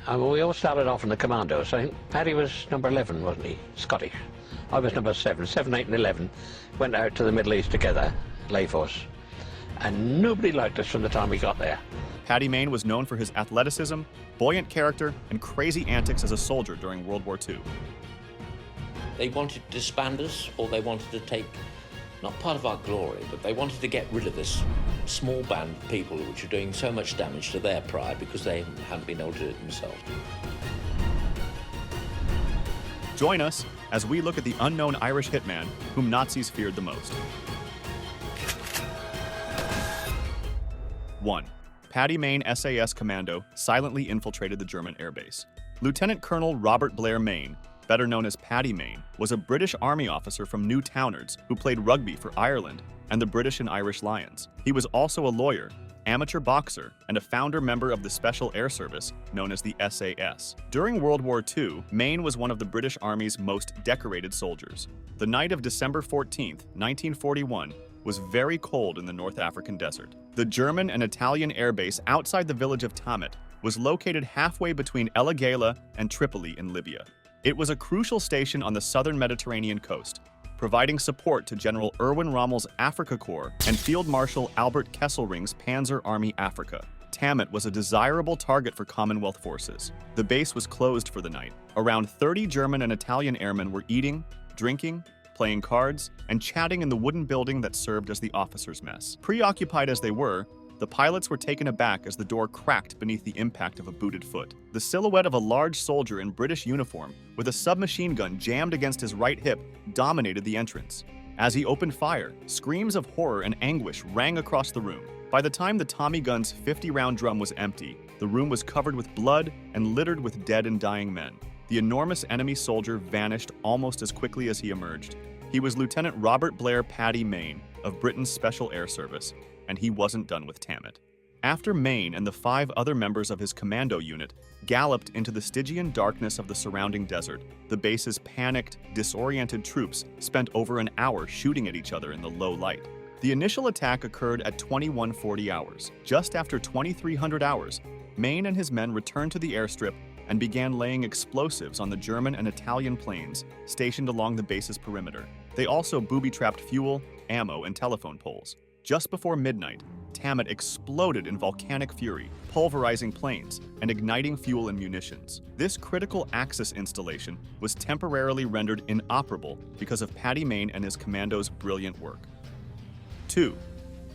We all started off in the Commando, so I think Paddy was number 11, wasn't he? Scottish. I was number 7. 7, 8 and 11 went out to the Middle East together, lay force, and nobody liked us from the time we got there. Paddy Mayne was known for his athleticism, buoyant character, and crazy antics as a soldier during World War II. They wanted to disband us, or they wanted to take, not part of our glory, but they wanted to get rid of this small band of people which are doing so much damage to their pride because they hadn't been able to do it themselves. Join us as we look at the unknown Irish hitman whom Nazis feared the most. 1. Paddy Mayne SAS Commando silently infiltrated the German airbase. Lieutenant Colonel Robert Blair Mayne, better known as Paddy Mayne, was a British Army officer from Newtownards who played rugby for Ireland and the British and Irish Lions. He was also a lawyer, amateur boxer, and a founder member of the Special Air Service known as the SAS. During World War II, Mayne was one of the British Army's most decorated soldiers. The night of December 14, 1941, was very cold in the North African desert. The German and Italian airbase outside the village of Tamet was located halfway between Agheila and Tripoli in Libya. It was a crucial station on the southern Mediterranean coast, providing support to General Erwin Rommel's Afrika Corps and Field Marshal Albert Kesselring's Panzer Army Afrika. Tamet was a desirable target for Commonwealth forces. The base was closed for the night. Around 30 German and Italian airmen were eating, drinking, playing cards, and chatting in the wooden building that served as the officers' mess. Preoccupied as they were, the pilots were taken aback as the door cracked beneath the impact of a booted foot. The silhouette of a large soldier in British uniform with a submachine gun jammed against his right hip dominated the entrance. As he opened fire, screams of horror and anguish rang across the room. By the time the Tommy gun's 50-round drum was empty, the room was covered with blood and littered with dead and dying men. The enormous enemy soldier vanished almost as quickly as he emerged. He was Lieutenant Robert Blair Paddy Mayne of Britain's Special Air Service, and he wasn't done with Tamet. After Mayne and the 5 other members of his commando unit galloped into the Stygian darkness of the surrounding desert, the base's panicked, disoriented troops spent over an hour shooting at each other in the low light. The initial attack occurred at 2140 hours. Just after 2300 hours, Mayne and his men returned to the airstrip and began laying explosives on the German and Italian planes stationed along the base's perimeter. They also booby-trapped fuel, ammo, and telephone poles. Just before midnight, Tamet exploded in volcanic fury, pulverizing planes and igniting fuel and munitions. This critical Axis installation was temporarily rendered inoperable because of Paddy Mayne and his commandos' brilliant work. 2.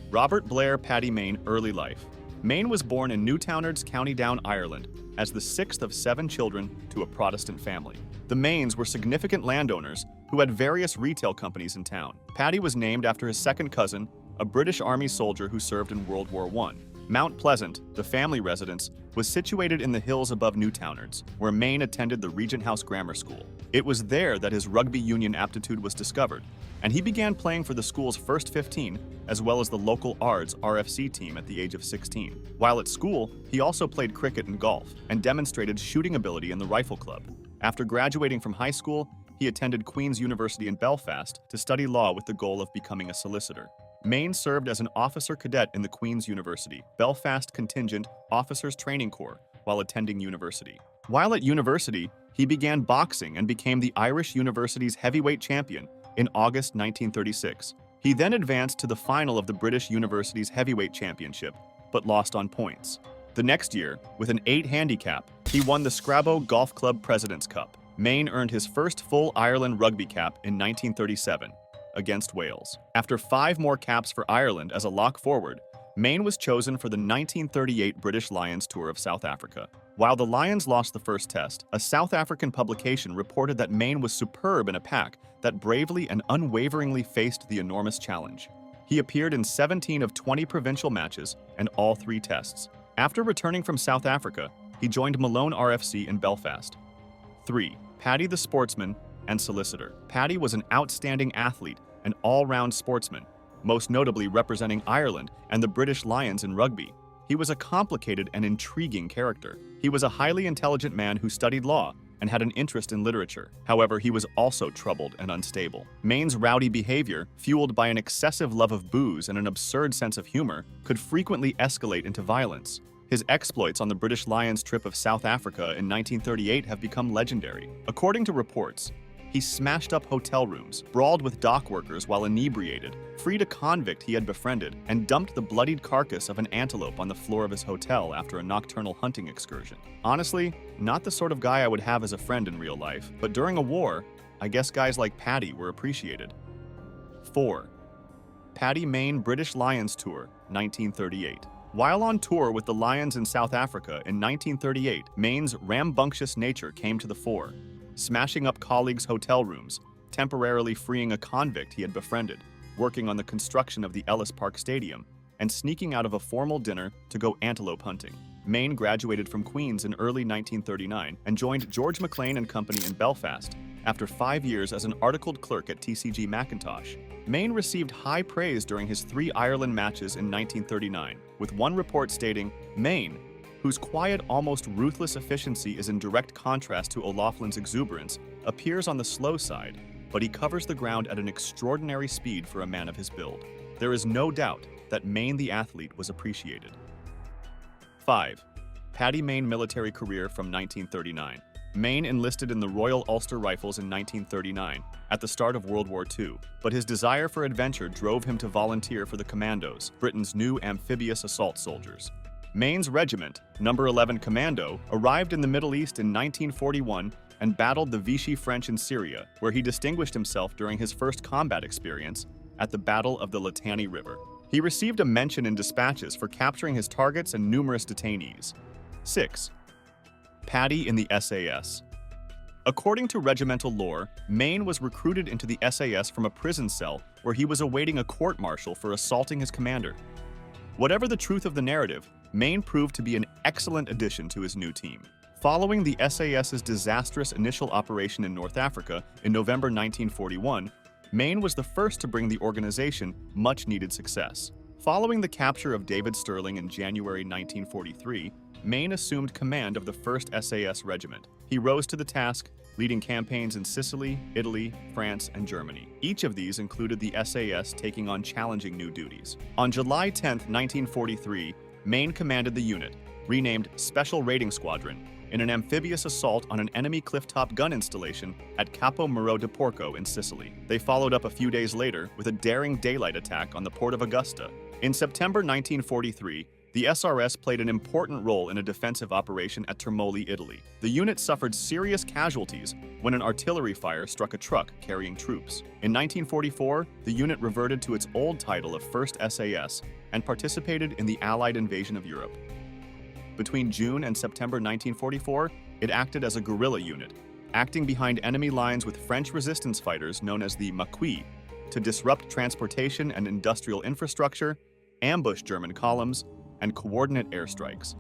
Robert Blair Paddy Mayne early life. Mayne was born in Newtownards, County Down, Ireland, as the 6th of 7 children to a Protestant family. The Maynes were significant landowners who had various retail companies in town. Paddy was named after his second cousin, a British Army soldier who served in World War I. Mount Pleasant, the family residence, was situated in the hills above Newtownards, where Mayne attended the Regent House Grammar School. It was there that his rugby union aptitude was discovered, and he began playing for the school's first 15, as well as the local Ards RFC team at the age of 16. While at school, he also played cricket and golf, and demonstrated shooting ability in the rifle club. After graduating from high school, he attended Queen's University in Belfast to study law with the goal of becoming a solicitor. Mayne served as an officer cadet in the Queen's University, Belfast Contingent Officers Training Corps, while attending university. While at university, he began boxing and became the Irish University's heavyweight champion in August 1936. He then advanced to the final of the British University's heavyweight championship, but lost on points. The next year, with an 8 handicap, he won the Scrabo Golf Club President's Cup. Mayne earned his first full Ireland rugby cap in 1937 against Wales. After 5 more caps for Ireland as a lock forward, Mayne was chosen for the 1938 British Lions tour of South Africa. While the Lions lost the first test, a South African publication reported that Mayne was superb in a pack that bravely and unwaveringly faced the enormous challenge. He appeared in 17 of 20 provincial matches and all 3 tests. After returning from South Africa, he joined Malone RFC in Belfast. 3. Paddy the sportsman and solicitor. Paddy was an outstanding athlete and all-round sportsman, most notably representing Ireland and the British Lions in rugby. He was a complicated and intriguing character. He was a highly intelligent man who studied law and had an interest in literature. However, he was also troubled and unstable. Mayne's rowdy behavior, fueled by an excessive love of booze and an absurd sense of humor, could frequently escalate into violence. His exploits on the British Lions trip of South Africa in 1938 have become legendary. According to reports, he smashed up hotel rooms, brawled with dock workers while inebriated, freed a convict he had befriended, and dumped the bloodied carcass of an antelope on the floor of his hotel after a nocturnal hunting excursion. Honestly, not the sort of guy I would have as a friend in real life, but during a war, I guess guys like Paddy were appreciated. 4. Paddy Mayne British Lions Tour, 1938. While on tour with the Lions in South Africa in 1938, Mayne's rambunctious nature came to the fore, smashing up colleagues' hotel rooms, temporarily freeing a convict he had befriended, working on the construction of the Ellis Park Stadium, and sneaking out of a formal dinner to go antelope hunting. Mayne graduated from Queen's in early 1939 and joined George McLean and Company in Belfast after 5 years as an articled clerk at TCG Macintosh. Mayne received high praise during his 3 Ireland matches in 1939, with one report stating, "Mayne, whose quiet, almost ruthless efficiency is in direct contrast to O'Loughlin's exuberance, appears on the slow side, but he covers the ground at an extraordinary speed for a man of his build." There is no doubt that Mayne the athlete was appreciated. 5. Paddy Mayne military career from 1939. Mayne enlisted in the Royal Ulster Rifles in 1939, at the start of World War II, but his desire for adventure drove him to volunteer for the Commandos, Britain's new amphibious assault soldiers. Mayne's regiment, No. 11 Commando, arrived in the Middle East in 1941 and battled the Vichy French in Syria, where he distinguished himself during his first combat experience at the Battle of the Litani River. He received a mention in dispatches for capturing his targets and numerous detainees. 6. Paddy in the SAS. According to regimental lore, Mayne was recruited into the SAS from a prison cell where he was awaiting a court-martial for assaulting his commander. Whatever the truth of the narrative, Mayne proved to be an excellent addition to his new team. Following the SAS's disastrous initial operation in North Africa in November 1941, Mayne was the first to bring the organization much-needed success. Following the capture of David Stirling in January 1943, Mayne assumed command of the 1st SAS Regiment. He rose to the task, leading campaigns in Sicily, Italy, France, and Germany. Each of these included the SAS taking on challenging new duties. On July 10, 1943, Mayne commanded the unit, renamed Special Raiding Squadron, in an amphibious assault on an enemy clifftop gun installation at Capo Muro de Porco in Sicily. They followed up a few days later with a daring daylight attack on the port of Augusta. In September 1943, the SRS played an important role in a defensive operation at Termoli, Italy. The unit suffered serious casualties when an artillery fire struck a truck carrying troops. In 1944, the unit reverted to its old title of 1st SAS and participated in the Allied invasion of Europe. Between June and September 1944, it acted as a guerrilla unit, acting behind enemy lines with French resistance fighters known as the Maquis to disrupt transportation and industrial infrastructure, ambush German columns, and coordinate airstrikes.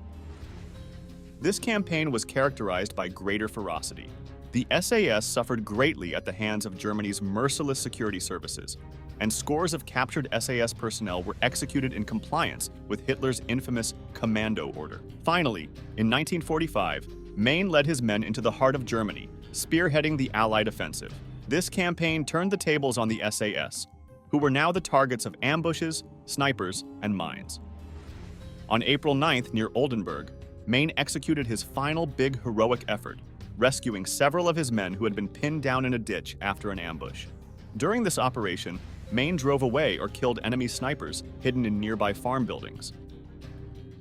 This campaign was characterized by greater ferocity. The SAS suffered greatly at the hands of Germany's merciless security services, and scores of captured SAS personnel were executed in compliance with Hitler's infamous Commando order. Finally, in 1945, Mayne led his men into the heart of Germany, spearheading the Allied offensive. This campaign turned the tables on the SAS, who were now the targets of ambushes, snipers, and mines. On April 9th near Oldenburg, Mayne executed his final big heroic effort, rescuing several of his men who had been pinned down in a ditch after an ambush. During this operation, Mayne drove away or killed enemy snipers hidden in nearby farm buildings.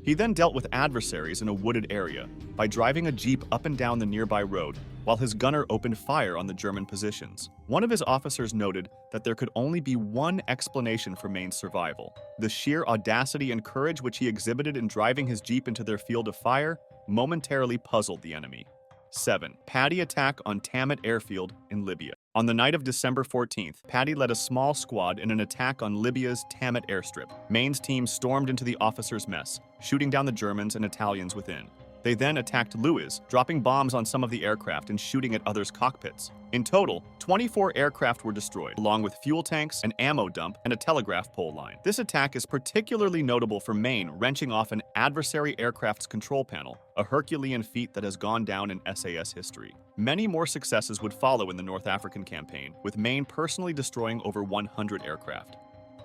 He then dealt with adversaries in a wooded area by driving a jeep up and down the nearby road while his gunner opened fire on the German positions. One of his officers noted that there could only be one explanation for Mayne's survival: the sheer audacity and courage which he exhibited in driving his jeep into their field of fire momentarily puzzled the enemy. 7. Paddy attack on Tamet airfield in Libya. On the night of December 14th, Paddy led a small squad in an attack on Libya's Tamet airstrip. Mayne's team stormed into the officers' mess, shooting down the Germans and Italians within. They then attacked Luiz, dropping bombs on some of the aircraft and shooting at others' cockpits. In total, 24 aircraft were destroyed, along with fuel tanks, an ammo dump, and a telegraph pole line. This attack is particularly notable for Mayne wrenching off an adversary aircraft's control panel, a Herculean feat that has gone down in SAS history. Many more successes would follow in the North African campaign, with Mayne personally destroying over 100 aircraft.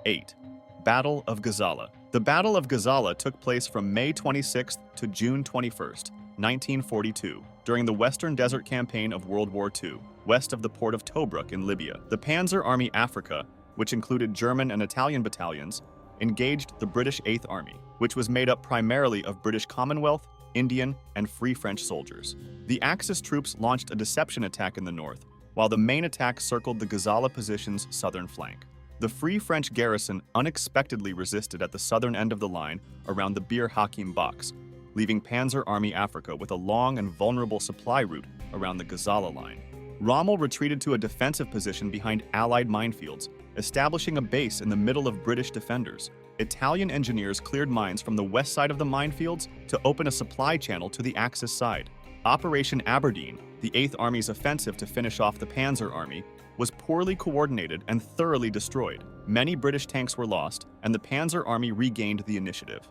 8. Battle of Gazala. The Battle of Gazala took place from May 26th to June 21st, 1942, during the Western Desert Campaign of World War II, west of the port of Tobruk in Libya. The Panzer Army Afrika, which included German and Italian battalions, engaged the British 8th Army, which was made up primarily of British Commonwealth, Indian, and Free French soldiers. The Axis troops launched a deception attack in the north, while the main attack circled the Gazala position's southern flank. The Free French garrison unexpectedly resisted at the southern end of the line around the Bir Hakeim box, leaving Panzer Army Afrika with a long and vulnerable supply route around the Gazala line. Rommel retreated to a defensive position behind Allied minefields, establishing a base in the middle of British defenders. Italian engineers cleared mines from the west side of the minefields to open a supply channel to the Axis side. Operation Aberdeen, the 8th Army's offensive to finish off the Panzer Army, was poorly coordinated and thoroughly destroyed. Many British tanks were lost, and the Panzer Army regained the initiative.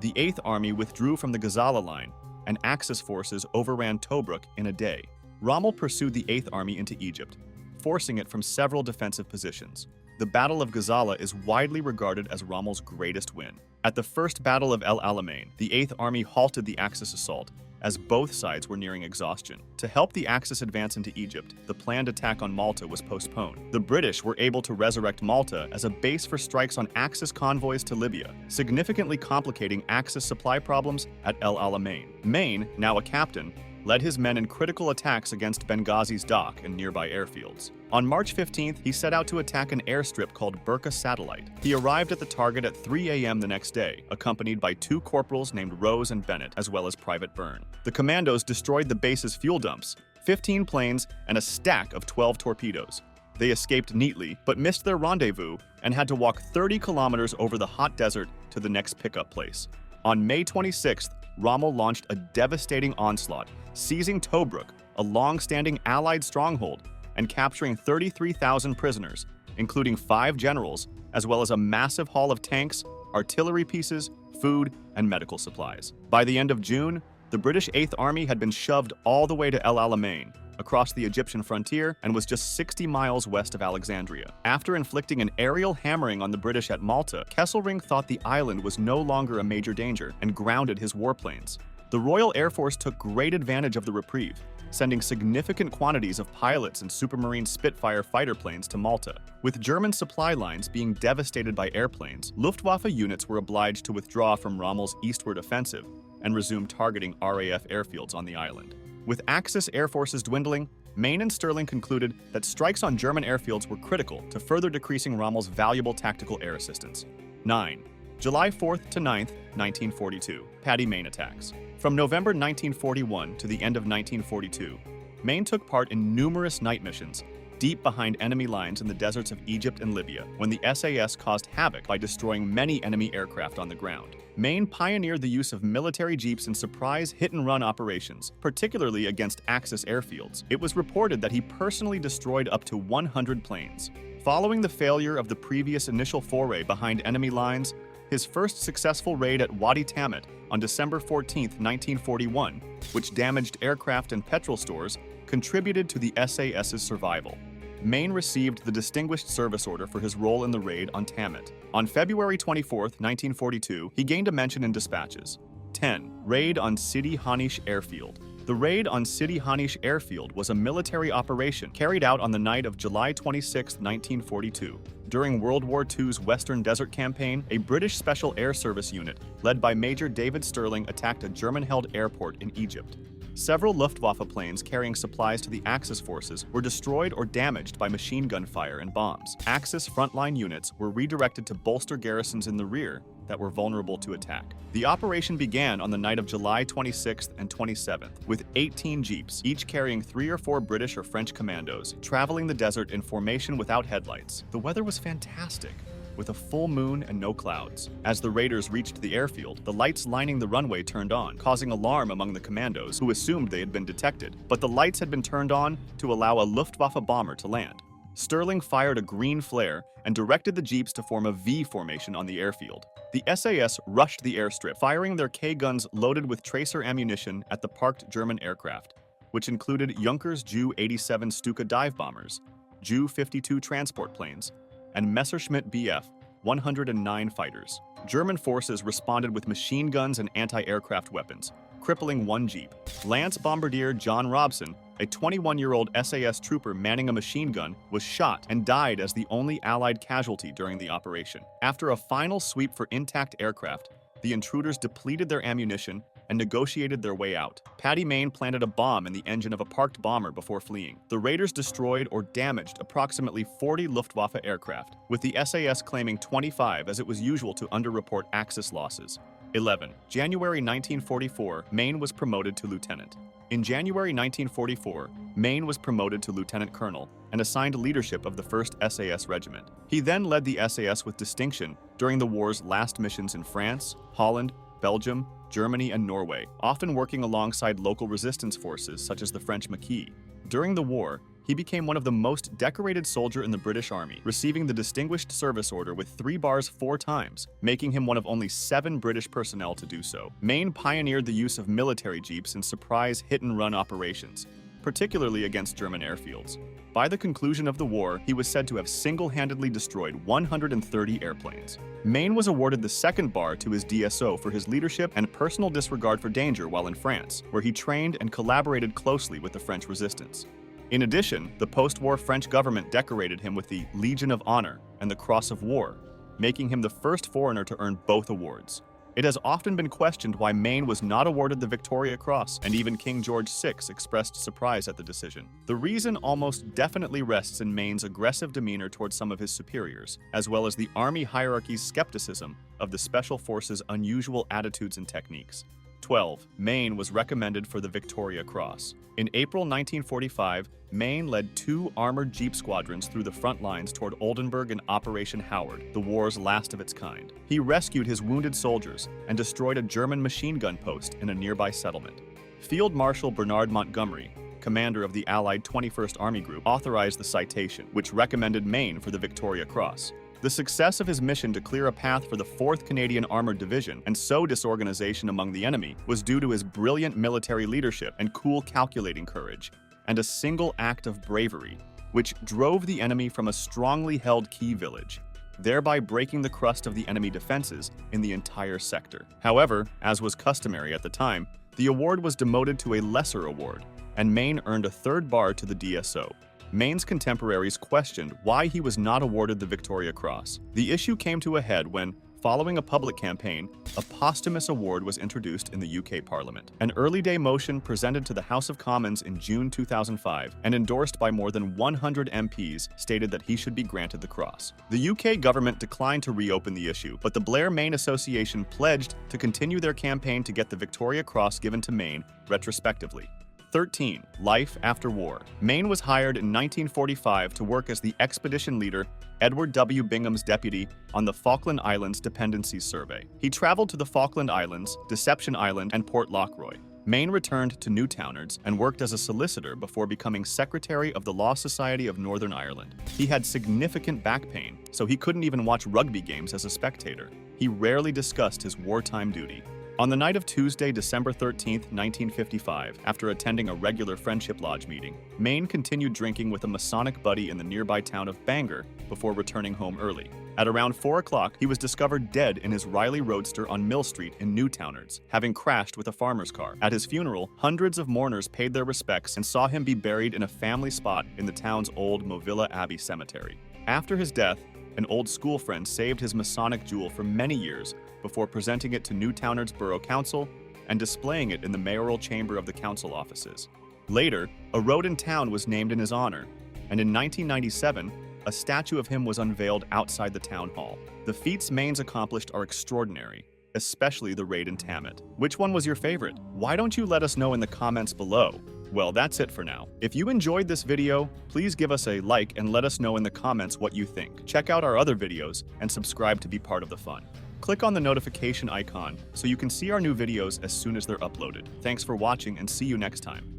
The 8th Army withdrew from the Gazala line, and Axis forces overran Tobruk in a day. Rommel pursued the 8th Army into Egypt, forcing it from several defensive positions. The Battle of Gazala is widely regarded as Rommel's greatest win. At the First Battle of El Alamein, the 8th Army halted the Axis assault, as both sides were nearing exhaustion. To help the Axis advance into Egypt, the planned attack on Malta was postponed. The British were able to resurrect Malta as a base for strikes on Axis convoys to Libya, significantly complicating Axis supply problems at El Alamein. Mayne, now a captain, led his men in critical attacks against Benghazi's dock and nearby airfields. On March 15th, he set out to attack an airstrip called Burqa Satellite. He arrived at the target at 3 a.m. the next day, accompanied by 2 corporals named Rose and Bennett, as well as Private Byrne. The commandos destroyed the base's fuel dumps, 15 planes, and a stack of 12 torpedoes. They escaped neatly, but missed their rendezvous and had to walk 30 kilometers over the hot desert to the next pickup place. On May 26th, Rommel launched a devastating onslaught, seizing Tobruk, a long-standing Allied stronghold, and capturing 33,000 prisoners, including 5 generals, as well as a massive haul of tanks, artillery pieces, food, and medical supplies. By the end of June, the British 8th Army had been shoved all the way to El Alamein, across the Egyptian frontier, and was just 60 miles west of Alexandria. After inflicting an aerial hammering on the British at Malta, Kesselring thought the island was no longer a major danger and grounded his warplanes. The Royal Air Force took great advantage of the reprieve, sending significant quantities of pilots and Supermarine Spitfire fighter planes to Malta. With German supply lines being devastated by airplanes, Luftwaffe units were obliged to withdraw from Rommel's eastward offensive and resume targeting RAF airfields on the island. With Axis air forces dwindling, Mayne and Sterling concluded that strikes on German airfields were critical to further decreasing Rommel's valuable tactical air assistance. 9. July 4th to 9th, 1942. Paddy Mayne attacks. From November 1941 to the end of 1942, Mayne took part in numerous night missions deep behind enemy lines in the deserts of Egypt and Libya when the SAS caused havoc by destroying many enemy aircraft on the ground. Mayne pioneered the use of military jeeps in surprise hit-and-run operations, particularly against Axis airfields. It was reported that he personally destroyed up to 100 planes. Following the failure of the previous initial foray behind enemy lines, his first successful raid at Wadi Tamet on December 14, 1941, which damaged aircraft and petrol stores, contributed to the SAS's survival. Mayne received the Distinguished Service Order for his role in the raid on Tamet. On February 24, 1942, he gained a mention in dispatches. 10. Raid on Sidi Hanish Airfield. The raid on Sidi Hanish Airfield was a military operation carried out on the night of July 26, 1942. During World War II's Western Desert Campaign, a British Special Air Service unit, led by Major David Sterling, attacked a German-held airport in Egypt. Several Luftwaffe planes carrying supplies to the Axis forces were destroyed or damaged by machine gun fire and bombs. Axis frontline units were redirected to bolster garrisons in the rear that were vulnerable to attack. The operation began on the night of July 26th and 27th, with 18 jeeps, each carrying 3 or 4 British or French commandos, traveling the desert in formation without headlights. The weather was fantastic, with a full moon and no clouds. As the raiders reached the airfield, the lights lining the runway turned on, causing alarm among the commandos, who assumed they had been detected. But the lights had been turned on to allow a Luftwaffe bomber to land. Sterling fired a green flare and directed the jeeps to form a V formation on the airfield. The SAS rushed the airstrip, firing their K-guns loaded with tracer ammunition at the parked German aircraft, which included Junkers Ju-87 Stuka dive bombers, Ju-52 transport planes, and Messerschmitt Bf 109 fighters. German forces responded with machine guns and anti-aircraft weapons, crippling one jeep. Lance Bombardier John Robson, a 21-year-old SAS trooper manning a machine gun, was shot and died as the only Allied casualty during the operation. After a final sweep for intact aircraft, the intruders depleted their ammunition and negotiated their way out. Paddy Mayne planted a bomb in the engine of a parked bomber before fleeing. The raiders destroyed or damaged approximately 40 Luftwaffe aircraft, with the SAS claiming 25 as it was usual to underreport Axis losses. 11. January 1944, Mayne was promoted to lieutenant. In January 1944, Mayne was promoted to lieutenant colonel and assigned leadership of the 1st SAS Regiment. He then led the SAS with distinction during the war's last missions in France, Holland, Belgium, Germany, and Norway, often working alongside local resistance forces such as the French Maquis. During the war, he became one of the most decorated soldiers in the British Army, receiving the Distinguished Service Order with 3 bars 4 times, making him one of only 7 British personnel to do so. Mayne pioneered the use of military jeeps in surprise hit-and-run operations, particularly against German airfields. By the conclusion of the war, he was said to have single-handedly destroyed 130 airplanes. Mayne was awarded the 2nd bar to his DSO for his leadership and personal disregard for danger while in France, where he trained and collaborated closely with the French resistance. In addition, the post-war French government decorated him with the Legion of Honor and the Cross of War, making him the first foreigner to earn both awards. It has often been questioned why Mayne was not awarded the Victoria Cross, and even King George VI expressed surprise at the decision. The reason almost definitely rests in Mayne's aggressive demeanor towards some of his superiors, as well as the Army hierarchy's skepticism of the Special Forces' unusual attitudes and techniques. 12. Mayne was recommended for the Victoria Cross. In April 1945, Mayne led 2 armored jeep squadrons through the front lines toward Oldenburg in Operation Howard, the war's last of its kind. He rescued his wounded soldiers and destroyed a German machine gun post in a nearby settlement. Field Marshal Bernard Montgomery, commander of the Allied 21st Army Group, authorized the citation, which recommended Mayne for the Victoria Cross. The success of his mission to clear a path for the 4th Canadian Armored Division and sow disorganization among the enemy was due to his brilliant military leadership and cool calculating courage, and a single act of bravery, which drove the enemy from a strongly held key village, thereby breaking the crust of the enemy defenses in the entire sector. However, as was customary at the time, the award was demoted to a lesser award, and Mayne earned a 3rd bar to the DSO. Mayne's contemporaries questioned why he was not awarded the Victoria Cross. The issue came to a head when, following a public campaign, a posthumous award was introduced in the UK Parliament. An early-day motion presented to the House of Commons in June 2005 and endorsed by more than 100 MPs stated that he should be granted the cross. The UK government declined to reopen the issue, but the Blair Mayne Association pledged to continue their campaign to get the Victoria Cross given to Mayne retrospectively. 13. Life after war. Mayne was hired in 1945 to work as the expedition leader, Edward W. Bingham's deputy, on the Falkland Islands Dependencies Survey. He traveled to the Falkland Islands, Deception Island, and Port Lockroy. Mayne returned to Newtownards and worked as a solicitor before becoming secretary of the Law Society of Northern Ireland. He had significant back pain, so he couldn't even watch rugby games as a spectator. He rarely discussed his wartime duty. On the night of Tuesday, December 13, 1955, after attending a regular Friendship Lodge meeting, Mayne continued drinking with a Masonic buddy in the nearby town of Bangor before returning home early. At around 4 o'clock, he was discovered dead in his Riley Roadster on Mill Street in Newtownards, having crashed with a farmer's car. At his funeral, hundreds of mourners paid their respects and saw him be buried in a family spot in the town's old Movilla Abbey cemetery. After his death, an old school friend saved his Masonic jewel for many years before presenting it to Newtownards Borough Council and displaying it in the mayoral chamber of the council offices. Later, a road in town was named in his honor, and in 1997, a statue of him was unveiled outside the town hall. The feats Mayne's accomplished are extraordinary, especially the raid in Tamet. Which one was your favorite? Why don't you let us know in the comments below? Well, that's it for now. If you enjoyed this video, please give us a like and let us know in the comments what you think. Check out our other videos and subscribe to be part of the fun. Click on the notification icon so you can see our new videos as soon as they're uploaded. Thanks for watching and see you next time.